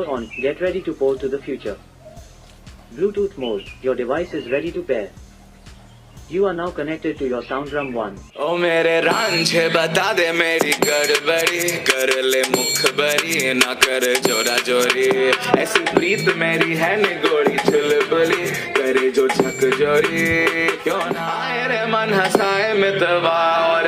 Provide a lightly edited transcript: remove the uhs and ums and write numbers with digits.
Power on, get ready to pour to the future. Bluetooth mode, your device is ready to pair. You are now connected to your SoundDrum 1. ओ मेरे रांझे बता दे मेरी गड़बड़ी, कर ले मुखबरी ना कर जोरा जोरी, ऐसी प्रीत मेरी है निगोड़ी चुलबुली, करे जो झक जोरी, क्यों ना आए रे मन हंसाए मितवा और